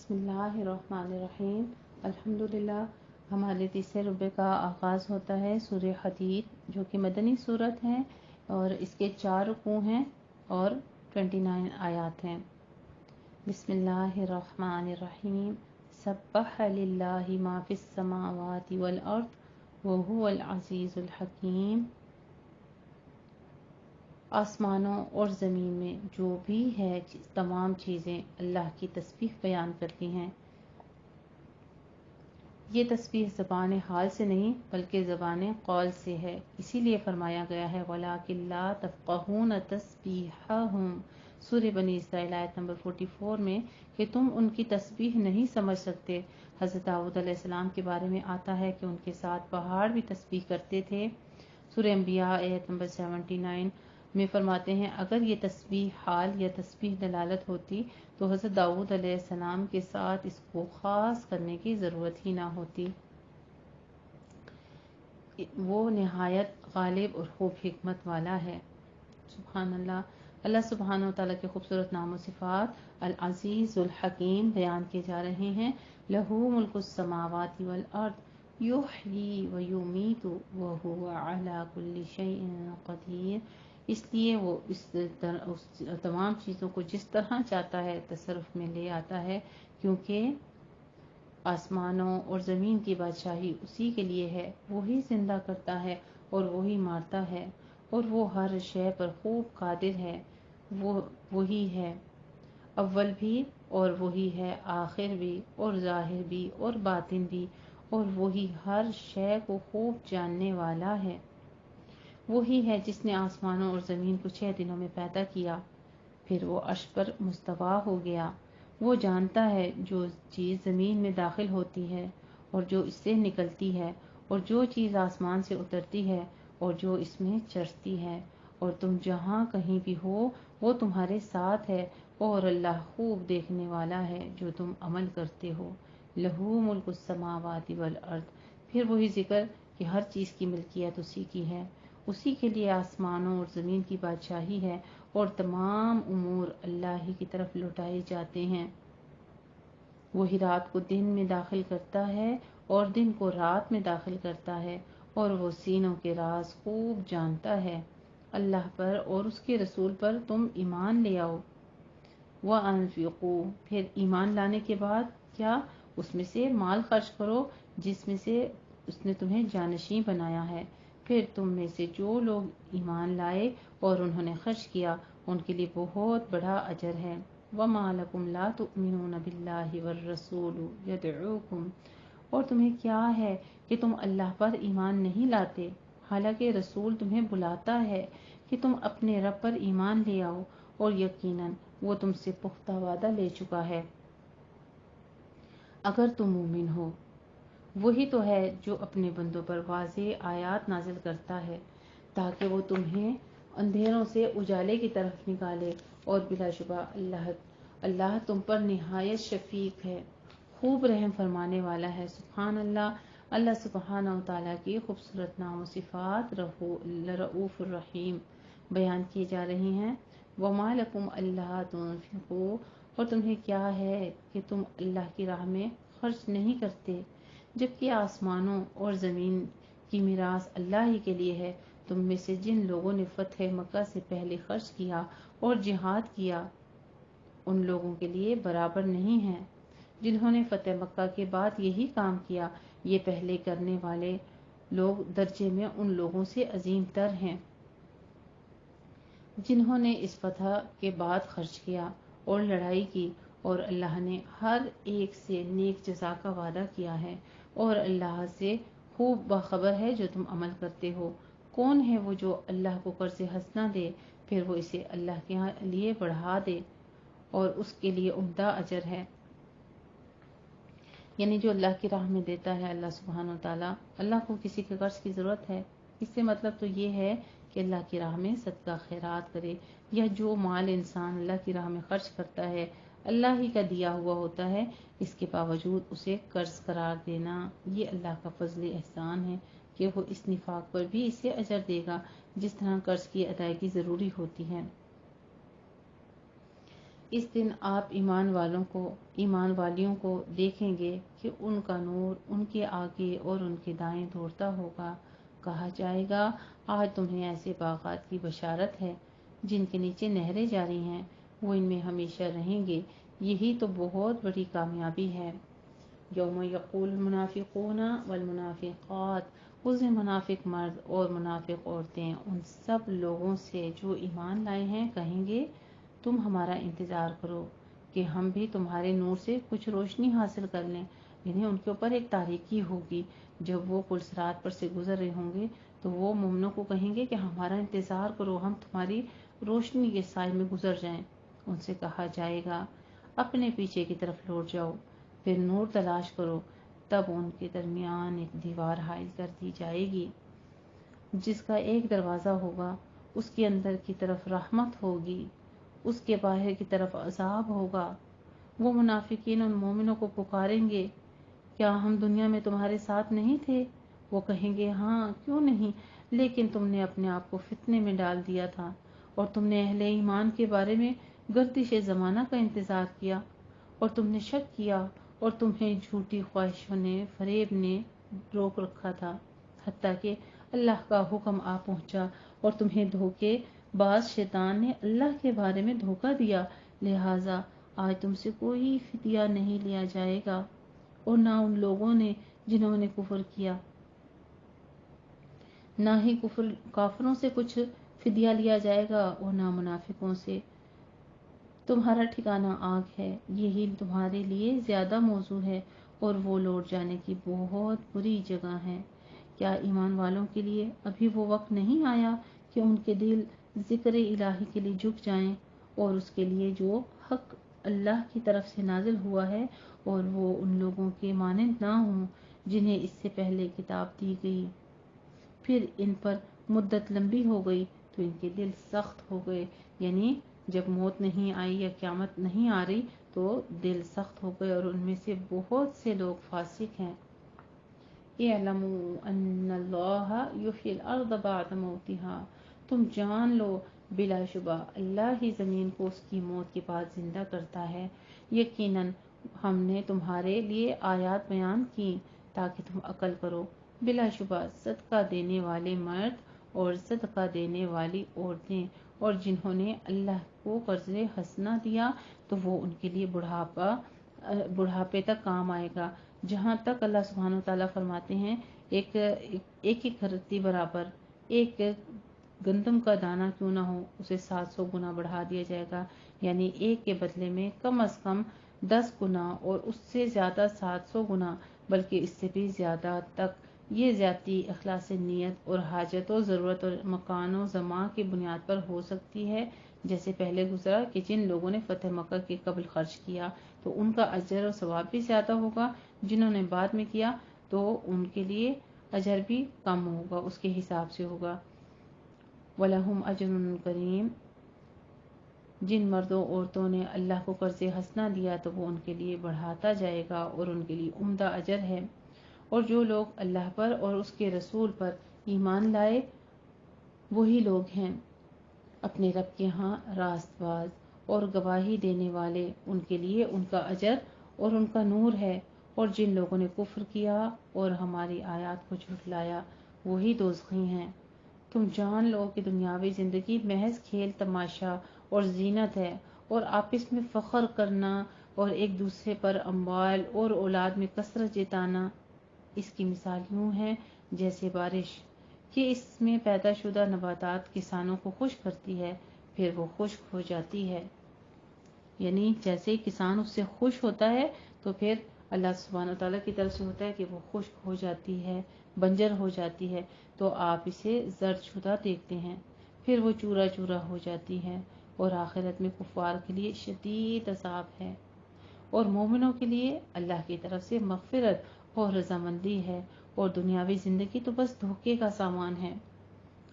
بسم اللہ الرحمن الرحیم۔ الحمدللہ۔ ہمارے تیسرے ربع کا آغاز ہوتا ہے سورہ حدید، جو کہ مدنی صورت ہے اور اس کے 4 رکوع ہیں اور 29 آیات ہیں۔ بسم اللہ الرحمن الرحیم۔ سبح للہ ما فی السماوات والارض وہو العزیز الحکیم۔ آسمانوں اور زمین میں جو بھی ہے تمام چیزیں اللہ کی تسبیح بیان کرتی ہیں۔ یہ تسبیح زبان حال سے نہیں بلکہ زبان قول سے ہے، اسی لیے فرمایا گیا ہے وَلَٰكِن لَا تَفْقَهُونَ تَسْبِيحَهُمْ، سورہ بنی اسرائیل آیت نمبر 44 میں، کہ تم ان کی تسبیح نہیں سمجھ سکتے۔ حضرت داؤد علیہ السلام کے بارے میں آتا ہے کہ ان کے ساتھ پہاڑ بھی تسبیح کرتے تھے۔ سورہ انبیاء آیت نمبر 79 میں فرماتے ہیں اگر یہ تسبیح حال یا تسبیح دلالت ہوتی تو حضرت داؤد علیہ السلام کے ساتھ اس کو خاص کرنے کی ضرورت ہی نہ ہوتی۔ وہ نہایت غالب اور خوب حکمت والا ہے۔ سبحان اللہ۔ اللہ سبحانہ و تعالیٰ کے خوبصورت نام و صفات العزیز الحکیم بیان کیے جا رہے ہیں۔ لہو ملک السماوات والارض یحیی و یمیت وہو علی کل شیء قدیر۔ اس لیے وہ اس تمام چیزوں کو جس طرح چاہتا ہے تصرف میں لے آتا ہے، کیونکہ آسمانوں اور زمین کی بادشاہی اسی کے لیے ہے۔ وہی زندہ کرتا ہے اور وہی مارتا ہے، اور وہ ہر شے پر خوب قادر ہے۔ وہی ہے اول بھی اور وہی ہے آخر بھی اور ظاہر بھی اور باطن بھی، اور وہی ہر شے کو خوب جاننے والا ہے۔ وہی ہے جس نے آسمانوں اور زمین کو 6 دنوں میں پیدا کیا، پھر وہ عرش پر مستوی ہو گیا۔ وہ جانتا ہے جو چیز زمین میں داخل ہوتی ہے اور جو اس سے نکلتی ہے، اور جو چیز آسمان سے اترتی ہے اور جو اس میں چرتی ہے، اور تم جہاں کہیں بھی ہو وہ تمہارے ساتھ ہے، اور اللہ خوب دیکھنے والا ہے جو تم عمل کرتے ہو۔ لہو ملک السماوات والارض۔ پھر وہی ذکر کہ ہر چیز کی ملکیت اسی کی ہے، اسی کے لیے آسمانوں اور زمین کی بادشاہی ہے، اور تمام امور اللہ ہی کی طرف لوٹائے جاتے ہیں۔ وہی رات کو دن میں داخل کرتا ہے اور دن کو رات میں داخل کرتا ہے، اور وہ سینوں کے راز خوب جانتا ہے۔ اللہ پر اور اس کے رسول پر تم ایمان لے آؤ۔ وَأَنفِقُوا، پھر ایمان لانے کے بعد کیا؟ اس میں سے مال خرچ کرو جس میں سے اس نے تمہیں جانشین بنایا ہے۔ پھر تم میں سے جو لوگ ایمان لائے اور انہوں نے خرچ کیا ان کے لیے بہت بڑا اجر ہے۔ وَمَا لَكُمْ لَا تُؤْمِنُونَ بِاللَّهِ وَالرَّسُولُ يَدْعُوكُمْ، اور تمہیں کیا ہے کہ تم اللہ پر ایمان نہیں لاتے حالانکہ رسول تمہیں بلاتا ہے کہ تم اپنے رب پر ایمان لے آؤ، اور یقیناً وہ تم سے پختہ وعدہ لے چکا ہے اگر تم مومن ہو۔ وہی تو ہے جو اپنے بندوں پر واضح آیات نازل کرتا ہے تاکہ وہ تمہیں اندھیروں سے اجالے کی طرف نکالے، اور بلا شبہ اللہ تم پر نہایت شفیق ہے، خوب رحم فرمانے والا ہے۔ سبحان اللہ۔ اللہ سبحانہ و تعالیٰ کی خوبصورت نام و صفات رؤوف الرحیم بیان کیے جا رہی ہیں۔ وَمَا لَكُمْ أَلَّا تُنْفِقُوا، اور تمہیں کیا ہے کہ تم اللہ کی راہ میں خرچ نہیں کرتے، جبکہ آسمانوں اور زمین کی میراث اللہ ہی کے لیے ہے۔ تم میں سے جن لوگوں نے فتح مکہ سے پہلے خرچ کیا اور جہاد کیا ان لوگوں کے لیے برابر نہیں ہیں جنہوں نے فتح مکہ کے بعد یہی کام کیا۔ یہ پہلے کرنے والے لوگ درجے میں ان لوگوں سے عظیم تر ہیں جنہوں نے اس فتح کے بعد خرچ کیا اور لڑائی کی، اور اللہ نے ہر ایک سے نیک جزا کا وعدہ کیا ہے، اور اللہ سے خوب باخبر ہے جو تم عمل کرتے ہو۔ کون ہے وہ جو اللہ کو قرض حسنہ دے پھر وہ اسے اللہ کے لیے بڑھا دے، اور اس کے لیے عمدہ اجر ہے۔ یعنی جو اللہ کی راہ میں دیتا ہے اللہ سبحانہ و تعالیٰ، اللہ کو کسی کے قرض کی ضرورت ہے؟ اس سے مطلب تو یہ ہے کہ اللہ کی راہ میں صدقہ خیرات کرے، یا جو مال انسان اللہ کی راہ میں خرچ کرتا ہے اللہ ہی کا دیا ہوا ہوتا ہے، اس کے باوجود اسے قرض قرار دینا یہ اللہ کا فضل احسان ہے کہ وہ اس نفاق پر بھی اسے اجر دے گا جس طرح قرض کی ادائیگی ضروری ہوتی ہے۔ اس دن آپ ایمان والیوں کو دیکھیں گے کہ ان کا نور ان کے آگے اور ان کے دائیں دوڑتا ہوگا۔ کہا جائے گا آج تمہیں ایسے باغات کی بشارت ہے جن کے نیچے نہریں جاری ہیں، وہ ان میں ہمیشہ رہیں گے۔ یہی تو بہت بڑی کامیابی ہے۔ یوم یقول المنافقون والمنافقات، اس دن منافق مرد اور منافق عورتیں ان سب لوگوں سے جو ایمان لائے ہیں کہیں گے تم ہمارا انتظار کرو کہ ہم بھی تمہارے نور سے کچھ روشنی حاصل کر لیں۔ یعنی ان کے اوپر ایک تاریکی ہوگی، جب وہ پل صراط پر سے گزر رہے ہوں گے تو وہ مومنوں کو کہیں گے کہ ہمارا انتظار کرو، ہم تمہاری روشنی کے سائے میں گزر جائیں۔ ان سے کہا جائے گا اپنے پیچھے کی طرف لوٹ جاؤ، پھر نور تلاش کرو، تب ان کے درمیان ایک دیوار حائل کر دی جائے گی جس کا ایک دروازہ ہوگا، اس کے اندر کی طرف رحمت ہوگی، اس کے باہر کی طرف عذاب ہوگا۔ وہ منافقین ان مومنوں کو پکاریں گے کیا ہم دنیا میں تمہارے ساتھ نہیں تھے؟ وہ کہیں گے ہاں کیوں نہیں، لیکن تم نے اپنے آپ کو فتنے میں ڈال دیا تھا اور تم نے اہل ایمان کے بارے میں گردش زمانہ کا انتظار کیا اور تم نے شک کیا اور تمہیں جھوٹی خواہشوں نے فریب نے روک رکھا تھا، حتیٰ کہ اللہ کا حکم آ پہنچا اور تمہیں دھوکے باز شیطان نے اللہ کے بارے میں دھوکہ دیا، لہٰذا آج تم سے کوئی فدیہ نہیں لیا جائے گا اور نہ ان لوگوں نے جنہوں نے کفر کیا، نہ ہی کافروں سے کچھ فدیہ لیا جائے گا اور نہ منافقوں سے۔ تمہارا ٹھکانہ آگ ہے، یہی تمہارے لیے زیادہ موزوں ہے اور وہ لوٹ جانے کی بہت بری جگہ ہے۔ کیا ایمان والوں کے لیے ابھی وہ وقت نہیں آیا کہ ان کے دل ذکر الہی کے لیے جھک جائیں اور اس کے لیے جو حق اللہ کی طرف سے نازل ہوا ہے اور وہ ان لوگوں کے مانند نہ ہوں جنہیں اس سے پہلے کتاب دی گئی، پھر ان پر مدت لمبی ہو گئی تو ان کے دل سخت ہو گئے، یعنی جب موت نہیں آئی یا قیامت نہیں آ رہی تو دل سخت ہو گئے اور ان میں سے بہت سے لوگ فاسق ہیں۔ اعلموا ان اللہ یحیی الارض بعد موتها، تم جان لو بلا شبہ اللہ ہی زمین کو اس کی موت کے بعد زندہ کرتا ہے۔ یقیناً ہم نے تمہارے لیے آیات بیان کی تاکہ تم عقل کرو۔ بلا شبہ صدقہ دینے والے مرد اور صدقہ دینے والی عورتیں اور جنہوں نے اللہ کو قرض حسنہ دیا تو وہ ان کے لیے بڑھاپے تک کام آئے گا۔ جہاں تک اللہ سبحانہ وتعالیٰ فرماتے ہیں ایک رتی برابر ایک گندم کا دانہ کیوں نہ ہو اسے 700 گنا بڑھا دیا جائے گا، یعنی ایک کے بدلے میں کم از کم 10 گنا اور اس سے زیادہ 700 گنا، بلکہ اس سے بھی زیادہ تک۔ یہ زیادتی اخلاص نیت اور حاجت و ضرورت اور مکان و زمان کی بنیاد پر ہو سکتی ہے، جیسے پہلے گزرا کہ جن لوگوں نے فتح مکہ کے قبل خرچ کیا تو ان کا اجر و ثواب بھی زیادہ ہوگا، جنہوں نے بعد میں کیا تو ان کے لیے اجر بھی کم ہوگا، اس کے حساب سے ہوگا۔ وَلَهُمْ أَجْرٌ كَرِيمٌ، جن مردوں عورتوں نے اللہ کو قرض حسنہ دیا تو وہ ان کے لیے بڑھاتا جائے گا اور ان کے لیے عمدہ اجر ہے۔ اور جو لوگ اللہ پر اور اس کے رسول پر ایمان لائے وہی لوگ ہیں اپنے رب کے ہاں راست باز اور گواہی دینے والے، ان کے لیے ان کا اجر اور ان کا نور ہے۔ اور جن لوگوں نے کفر کیا اور ہماری آیات کو جھٹلایا وہی دوزخی ہیں۔ تم جان لو کہ دنیاوی زندگی محض کھیل تماشا اور زینت ہے اور آپس میں فخر کرنا اور ایک دوسرے پر اموال اور اولاد میں کثرت جتانا، اس کی مثال یوں ہے جیسے بارش کہ اس میں پیدا شدہ نباتات کسانوں کو خشک کرتی ہے، پھر وہ خشک ہو جاتی ہے۔ یعنی جیسے کسان اس سے خوش ہوتا ہے تو پھر اللہ سبحانہ وتعالیٰ کی طرف سے ہوتا ہے کہ وہ خشک ہو جاتی ہے، بنجر ہو جاتی ہے، تو آپ اسے زرد شدہ دیکھتے ہیں، پھر وہ چورا چورا ہو جاتی ہے۔ اور آخرت میں کفار کے لیے شدید عذاب ہے اور مومنوں کے لیے اللہ کی طرف سے مغفرت اور رضامندی ہے، اور دنیاوی زندگی تو بس دھوکے کا سامان ہے۔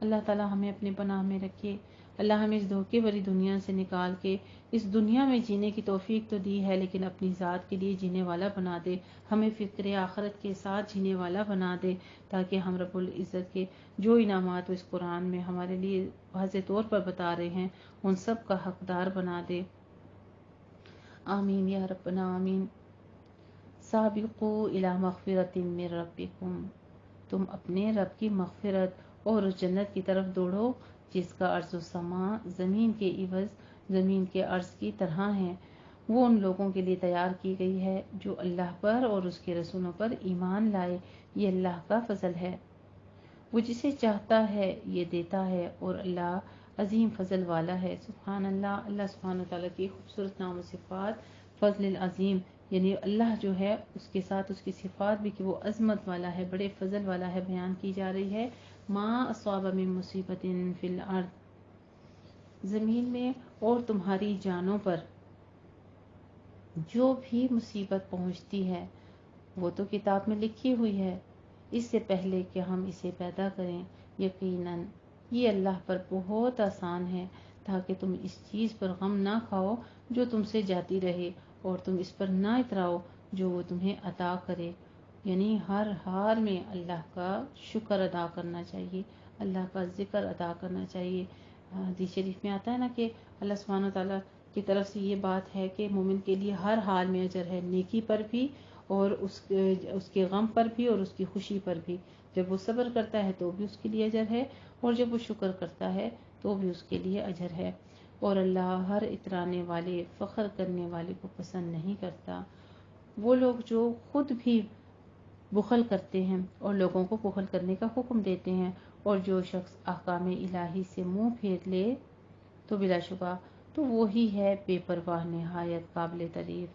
اللہ تعالیٰ ہمیں اپنے پناہ میں رکھے۔ اللہ ہمیں اس دھوکے بھری دنیا سے نکال کے اس دنیا میں جینے کی توفیق تو دی ہے، لیکن اپنی ذات کے لیے جینے والا بنا دے، ہمیں فکر آخرت کے ساتھ جینے والا بنا دے، تاکہ ہم رب العزت کے جو انعامات اس قرآن میں ہمارے لیے واضح طور پر بتا رہے ہیں ان سب کا حقدار بنا دے۔ آمین یا ربنا آمین۔ سابقو الی مغفرۃ من ربکم، تم اپنے رب کی مغفرت اور اس جنت کی طرف دوڑو جس کا عرض و سما زمین کے عوض زمین کے عرض کی طرح ہے۔ وہ ان لوگوں کے لیے تیار کی گئی ہے جو اللہ پر اور اس کے رسولوں پر ایمان لائے، یہ اللہ کا فضل ہے۔ وہ جسے چاہتا ہے یہ دیتا ہے اور اللہ عظیم فضل والا ہے۔ سبحان اللہ۔ اللہ سبحانہ تعالیٰ کی خوبصورت نام و صفات، فضل العظیم، یعنی اللہ جو ہے اس کے ساتھ اس کی صفات بھی کہ وہ عظمت والا ہے، بڑے فضل والا ہے، بیان کی جا رہی ہے۔ ما اصاب من مصیبت فی الارض، زمین میں اور تمہاری جانوں پر جو بھی مصیبت پہنچتی ہے وہ تو کتاب میں لکھی ہوئی ہے اس سے پہلے کہ ہم اسے پیدا کریں۔ یقیناً یہ اللہ پر بہت آسان ہے، تاکہ تم اس چیز پر غم نہ کھاؤ جو تم سے جاتی رہے اور تم اس پر نہ اتراؤ جو وہ تمہیں عطا کرے۔ یعنی ہر حال میں اللہ کا شکر ادا کرنا چاہیے، اللہ کا ذکر ادا کرنا چاہیے۔ حدیث شریف میں آتا ہے نا کہ اللہ سبحانہ تعالیٰ کی طرف سے یہ بات ہے کہ مومن کے لیے ہر حال میں اجر ہے، نیکی پر بھی اور اس کے غم پر بھی اور اس کی خوشی پر بھی۔ جب وہ صبر کرتا ہے تو بھی اس کے لیے اجر ہے، اور جب وہ شکر کرتا ہے تو بھی اس کے لیے اجر ہے۔ اور اللہ ہر اترانے والے، فخر کرنے والے کو پسند نہیں کرتا۔ وہ لوگ جو خود بھی بخل کرتے ہیں اور لوگوں کو بخل کرنے کا حکم دیتے ہیں، اور جو شخص احکام الہی سے منہ پھیر لے تو بلا شبہ تو وہی ہے بے پرواہ نہایت قابل تعریف۔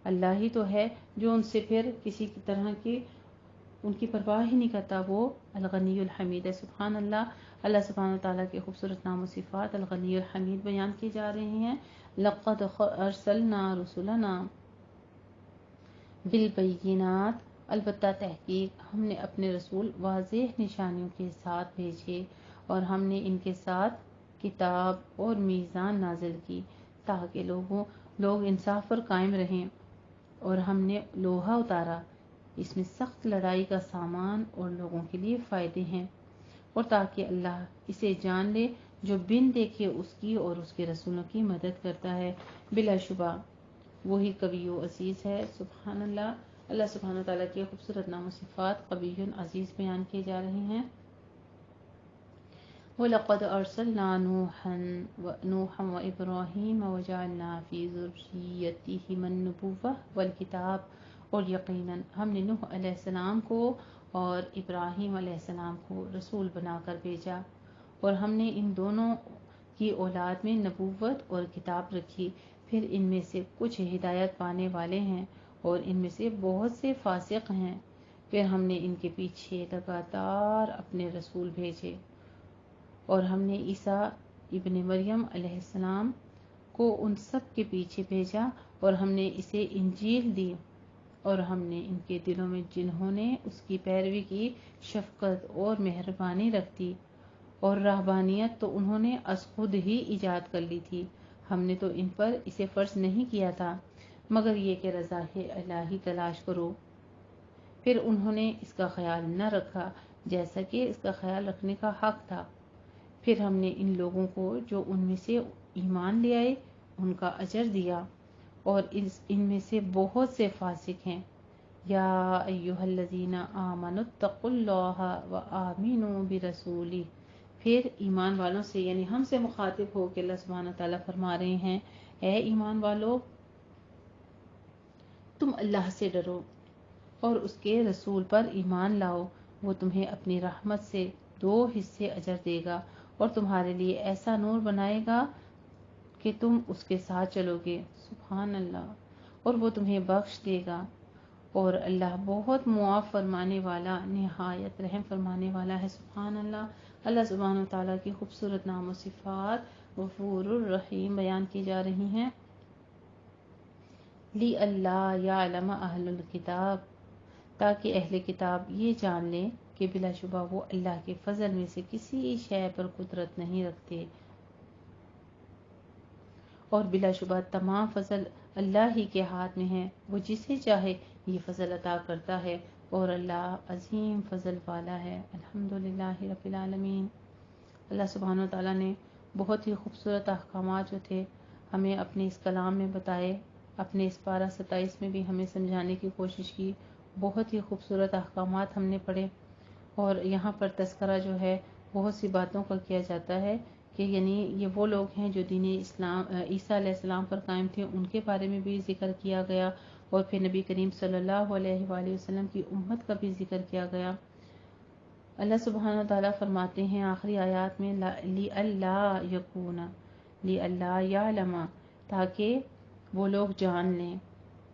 اللہ ہی تو ہے جو ان سے پھر کسی کی طرح کی ان کی پرواہ ہی نہیں کرتا، وہ الغنی الحمید ہے۔ سبحان اللہ۔ اللہ سبحانہ تعالیٰ کے خوبصورت نام و صفات الغنی الحمید بیان کی جا رہی ہیں۔ لقد ارسلنا رسلنا بالبینات، البتہ تحقیق ہم نے اپنے رسول واضح نشانیوں کے ساتھ بھیجے، اور ہم نے ان کے ساتھ کتاب اور میزان نازل کی تاکہ لوگ انصاف پر قائم رہیں، اور ہم نے لوہا اتارا، اس میں سخت لڑائی کا سامان اور لوگوں کے لیے فائدے ہیں، اور تاکہ اللہ اسے جان لے جو بن دیکھے اس کی اور اس کے رسولوں کی مدد کرتا ہے، بلا شبہ وہی قوی و عزیز ہے۔ سبحان اللہ۔ اللہ سبحانہ تعالیٰ کے خوبصورت نام و صفات قوی عزیز بیان کیے جا رہے ہیں۔ وَلَقَدْ أَرْسَلْنَا نُوحًا وَإِبْرَاهِيمَ وَجَعَلْنَا فِي ذُرِّيَّتِهِمَا النُّبُوَّةَ وَالْكِتَابَ، اور یقیناً ہم نے نوح علیہ السلام کو اور ابراہیم علیہ السلام کو رسول بنا کر بھیجا، اور ہم نے ان دونوں کی اولاد میں نبوت اور کتاب رکھی۔ پھر ان میں سے کچھ ہدایت پانے والے ہیں اور ان میں سے بہت سے فاسق ہیں۔ پھر ہم نے ان کے پیچھے لگاتار اپنے رسول بھیجے، اور ہم نے عیسیٰ ابن مریم علیہ السلام کو ان سب کے پیچھے بھیجا، اور ہم نے اسے انجیل دی، اور ہم نے ان کے دلوں میں جنہوں نے اس کی پیروی کی شفقت اور مہربانی رکھ دی، اور رہبانیت تو انہوں نے از خود ہی ایجاد کر لی تھی۔ ہم نے تو ان پر اسے فرض نہیں کیا تھا مگر یہ کہ رضا الہی تلاش کرو۔ پھر انہوں نے اس کا خیال نہ رکھا جیسا کہ اس کا خیال رکھنے کا حق تھا۔ پھر ہم نے ان لوگوں کو جو ان میں سے ایمان لے آئے ان کا اجر دیا، اور ان میں سے بہت سے فاسق ہیں۔ یا ایھا الذین آمنوا اتقوا اللہ وآمنوا برسولہ، پھر ایمان والوں سے یعنی ہم سے مخاطب ہو کے اللہ سبحانہ تعالیٰ فرما رہے ہیں، اے ایمان والو تم اللہ سے ڈرو اور اس کے رسول پر ایمان لاؤ، وہ تمہیں اپنی رحمت سے 2 حصے اجر دے گا، اور تمہارے لیے ایسا نور بنائے گا کہ تم اس کے ساتھ چلو گے۔ سبحان اللہ۔ اور وہ تمہیں بخش دے گا، اور اللہ بہت معاف فرمانے والا، نہایت رحم فرمانے والا ہے۔ سبحان اللہ۔ اللہ سبحانہ تعالیٰ کی خوبصورت نام و صفات غفور الرحیم بیان کی جا رہی ہیں۔ لِأَلَّا يَعْلَمَ أَهْلُ الْكِتَابِ، تاکہ اہل کتاب یہ جان لیں کہ بلا شبہ وہ اللہ کے فضل میں سے کسی شے پر قدرت نہیں رکھتے، اور بلا شبہ تمام فضل اللہ ہی کے ہاتھ میں ہے، وہ جسے چاہے یہ فضل عطا کرتا ہے، اور اللہ عظیم فضل والا ہے۔ الحمدللہ رب العالمین۔ اللہ سبحانہ وتعالیٰ نے بہت ہی خوبصورت احکامات جو تھے ہمیں اپنے اس کلام میں بتائے، اپنے اس پارہ 27 میں بھی ہمیں سمجھانے کی کوشش کی. بہت ہی خوبصورت احکامات ہم نے پڑھے، اور یہاں پر تذکرہ جو ہے بہت سی باتوں کا کیا جاتا ہے کہ یعنی یہ وہ لوگ ہیں جو دین اسلام عیسیٰ علیہ السلام پر قائم تھے، ان کے بارے میں بھی ذکر کیا گیا، اور پھر نبی کریم صلی اللہ علیہ وآلہ وسلم کی امت کا بھی ذکر کیا گیا. اللہ سبحانہ وتعالیٰ فرماتے ہیں آخری آیات میں لِأَلَّا يَكُونَ لِأَلَّا يَعْلَمَ، تاکہ وہ لوگ جان لیں،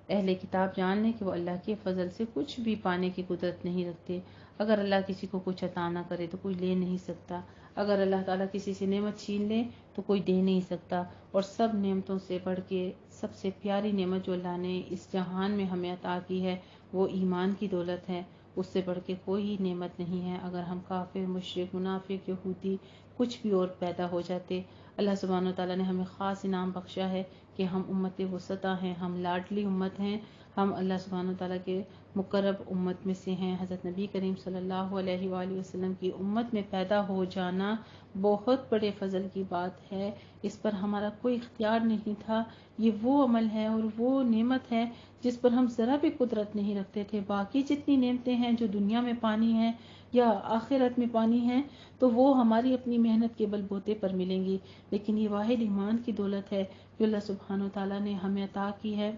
اہل کتاب جان لیں کہ وہ اللہ کے فضل سے کچھ بھی پانے کی قدرت نہیں رکھتے. اگر اللہ کسی کو کچھ عطا نہ کرے تو کوئی لے نہیں سکتا، اگر اللہ تعالیٰ کسی سے نعمت چھین لے تو کوئی دے نہیں سکتا. اور سب نعمتوں سے بڑھ کے سب سے پیاری نعمت جو اللہ نے اس جہان میں ہمیں عطا کی ہے وہ ایمان کی دولت ہے. اس سے بڑھ کے کوئی نعمت نہیں ہے. اگر ہم کافر، مشرک، منافق، یہودی کچھ بھی اور پیدا ہو جاتے، اللہ سبحانہ وتعالیٰ نے ہمیں خاص انعام بخشا ہے کہ ہم امت وسطیٰ ہیں، ہم لاڈلی امت ہیں، ہم اللہ سبحانہ وتعالیٰ کے مقرب امت میں سے ہیں. حضرت نبی کریم صلی اللہ علیہ وآلہ وسلم کی امت میں پیدا ہو جانا بہت بڑے فضل کی بات ہے. اس پر ہمارا کوئی اختیار نہیں تھا. یہ وہ عمل ہے اور وہ نعمت ہے جس پر ہم ذرا بھی قدرت نہیں رکھتے تھے. باقی جتنی نعمتیں ہیں جو دنیا میں پانی ہیں یا آخرت میں پانی ہیں تو وہ ہماری اپنی محنت کے بل بوتے پر ملیں گی، لیکن یہ واحد ایمان کی دولت ہے جو اللہ سبحانہ وتعالیٰ نے ہمیں عطا کی ہے.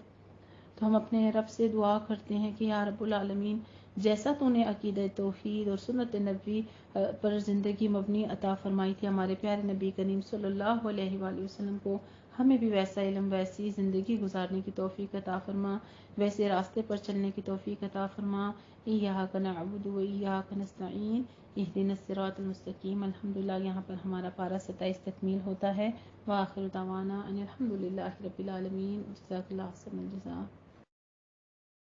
تو ہم اپنے رب سے دعا کرتے ہیں کہ یا رب العالمین، جیسا تو نے عقیدہ توحید اور سنت نبی پر زندگی مبنی عطا فرمائی تھی ہمارے پیارے نبی کریم صلی اللہ علیہ وآلہ وسلم کو، ہمیں بھی ویسا علم، ویسی زندگی گزارنے کی توفیق عطا فرما، ویسے راستے پر چلنے کی توفیق عطا فرما. ایاک نعبد و ایاک نستعین اہدنا الصراط المستقیم. الحمدللہ یہاں پر ہمارا پارہ 27 تکمیل ہوتا ہے. وآخر دعوانا ان الحمدللہ رب العالمین. جزاک اللہ احسن الجزاء.